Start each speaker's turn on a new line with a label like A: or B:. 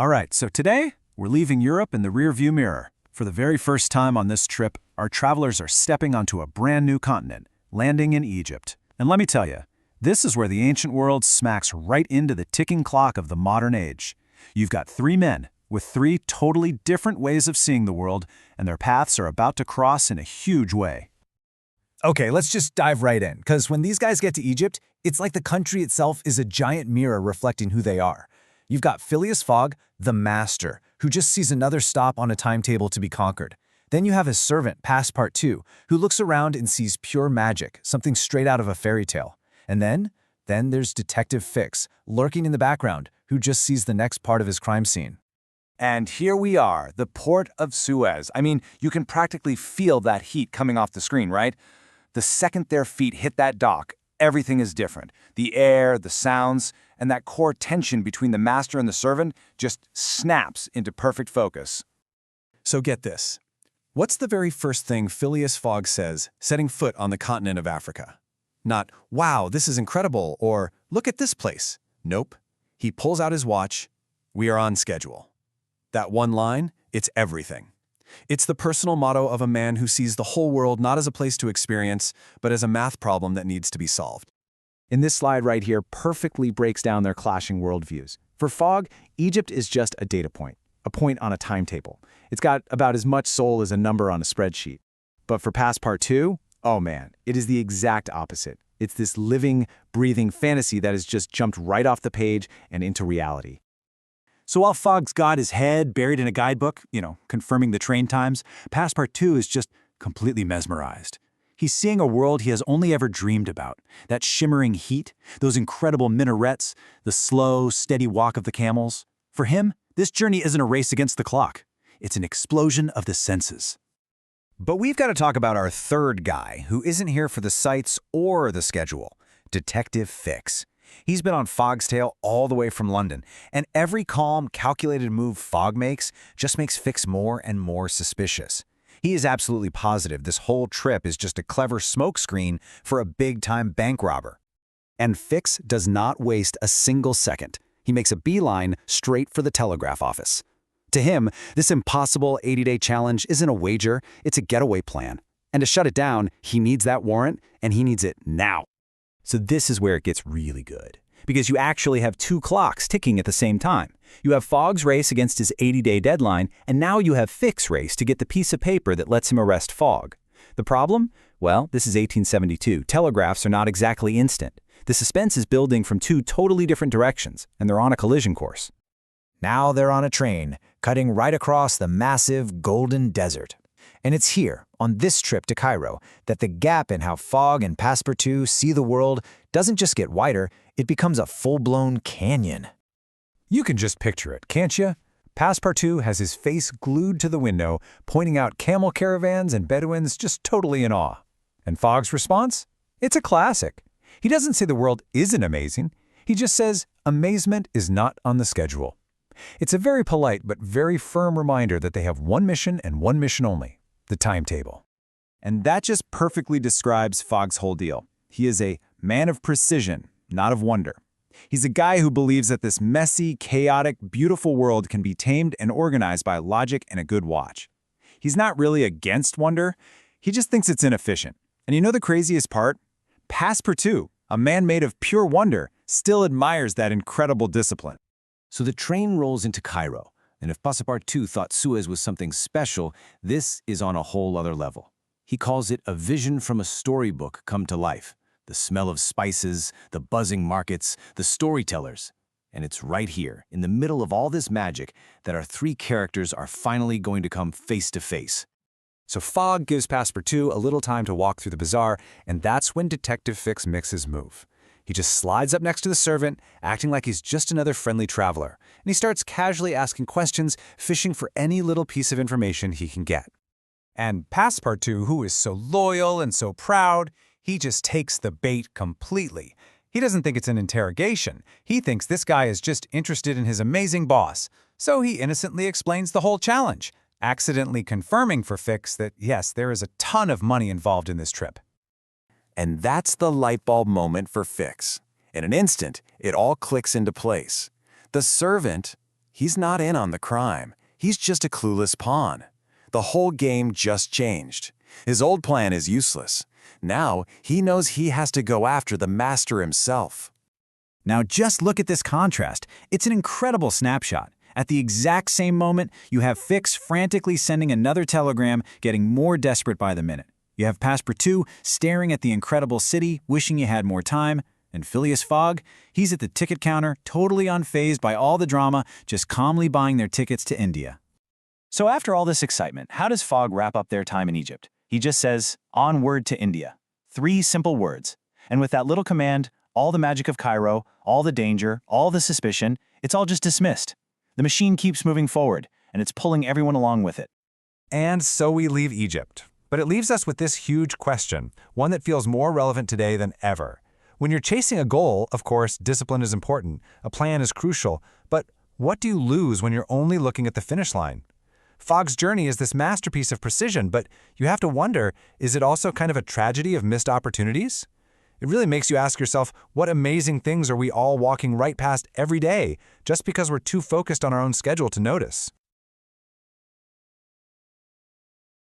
A: All right, so today, we're leaving Europe in the rearview mirror. For the very first time on this trip, our travelers are stepping onto a brand new continent, landing in Egypt. And let me tell you, this is where the ancient world smacks right into the ticking clock of the modern age. You've got three men with three totally different ways of seeing the world, and their paths are about to cross in a huge way.
B: Okay, let's just dive right in, because when these guys get to Egypt, it's like the country itself is a giant mirror reflecting who they are. You've got Phileas Fogg, the master, who just sees another stop on a timetable to be conquered. Then you have his servant, Passepartout, who looks around and sees pure magic, something straight out of a fairy tale. And then there's Detective Fix, lurking in the background, who just sees the next part of his crime scene.
C: And here we are, the port of Suez. I mean, you can practically feel that heat coming off the screen, right? The second their feet hit that dock, everything is different. The air, the sounds, and that core tension between the master and the servant just snaps into perfect focus.
B: So get this. What's the very first thing Phileas Fogg says setting foot on the continent of Africa? Not, wow, this is incredible, or look at this place. Nope. He pulls out his watch. We are on schedule. That one line, it's everything. It's the personal motto of a man who sees the whole world not as a place to experience, but as a math problem that needs to be solved.
A: In this slide right here perfectly breaks down their clashing worldviews. For Fogg, Egypt is just a data point, a point on a timetable. It's got about as much soul as a number on a spreadsheet. But for Passepartout, oh man, it is the exact opposite. It's this living, breathing fantasy that has just jumped right off the page and into reality.
D: So while Fogg's got his head buried in a guidebook, confirming the train times, Passepartout is just completely mesmerized. He's seeing a world he has only ever dreamed about. That shimmering heat, those incredible minarets, the slow, steady walk of the camels. For him, this journey isn't a race against the clock. It's an explosion of the senses.
E: But we've got to talk about our third guy, who isn't here for the sights or the schedule, Detective Fix. He's been on Fogg's tail all the way from London, and every calm, calculated move Fogg makes just makes Fix more and more suspicious. He is absolutely positive this whole trip is just a clever smokescreen for a big-time bank robber. And Fix does not waste a single second. He makes a beeline straight for the telegraph office. To him, this impossible 80-day challenge isn't a wager, it's a getaway plan. And to shut it down, he needs that warrant, and he needs it now.
D: So this is where it gets really good, because you actually have two clocks ticking at the same time. You have Fogg's race against his 80-day deadline, and now you have Fix's race to get the piece of paper that lets him arrest Fogg. The problem? Well, this is 1872. Telegraphs are not exactly instant. The suspense is building from two totally different directions, and they're on a collision course.
B: Now they're on a train, cutting right across the massive golden desert. And it's here, on this trip to Cairo, that the gap in how Fogg and Passepartout see the world doesn't just get wider, it becomes a full-blown canyon.
A: You can just picture it, can't you? Passepartout has his face glued to the window, pointing out camel caravans and Bedouins just totally in awe. And Fogg's response? It's a classic. He doesn't say the world isn't amazing. He just says amazement is not on the schedule. It's a very polite but very firm reminder that they have one mission and one mission only, the timetable.
C: And that just perfectly describes Fogg's whole deal. He is a man of precision, not of wonder. He's a guy who believes that this messy, chaotic, beautiful world can be tamed and organized by logic and a good watch. He's not really against wonder, he just thinks it's inefficient. And you know the craziest part? Passepartout, a man made of pure wonder, still admires that incredible discipline.
F: So the train rolls into Cairo, and if Passepartout thought Suez was something special, this is on a whole other level. He calls it a vision from a storybook come to life. The smell of spices, the buzzing markets, the storytellers. And it's right here, in the middle of all this magic, that our three characters are finally going to come face to face.
A: So Fogg gives Passepartout a little time to walk through the bazaar, and that's when Detective Fix makes his move. He just slides up next to the servant, acting like he's just another friendly traveler, and he starts casually asking questions, fishing for any little piece of information he can get. And Passepartout, who is so loyal and so proud, he just takes the bait completely. He doesn't think it's an interrogation. He thinks this guy is just interested in his amazing boss. So he innocently explains the whole challenge, accidentally confirming for Fix that, yes, there is a ton of money involved in this trip.
C: And that's the light bulb moment for Fix. In an instant, it all clicks into place. The servant,
E: He's not in on the crime. He's just a clueless pawn. The whole game just changed. His old plan is useless. Now he knows he has to go after the master himself.
D: Now just look at this contrast. It's an incredible snapshot. At the exact same moment, you have Fix frantically sending another telegram, getting more desperate by the minute. You have Passepartout staring at the incredible city, wishing he had more time. And Phileas Fogg, he's at the ticket counter, totally unfazed by all the drama, just calmly buying their tickets to India.
G: So after all this excitement, how does Fogg wrap up their time in Egypt? He just says, "Onward to India." 3 simple words. And with that little command, all the magic of Cairo, all the danger, all the suspicion, it's all just dismissed. The machine keeps moving forward, and it's pulling everyone along with it.
A: And so we leave Egypt. But it leaves us with this huge question, one that feels more relevant today than ever. When you're chasing a goal, of course, discipline is important, a plan is crucial, but what do you lose when you're only looking at the finish line? Fogg's journey is this masterpiece of precision, but you have to wonder, is it also kind of a tragedy of missed opportunities? It really makes you ask yourself, what amazing things are we all walking right past every day, just because we're too focused on our own schedule to notice?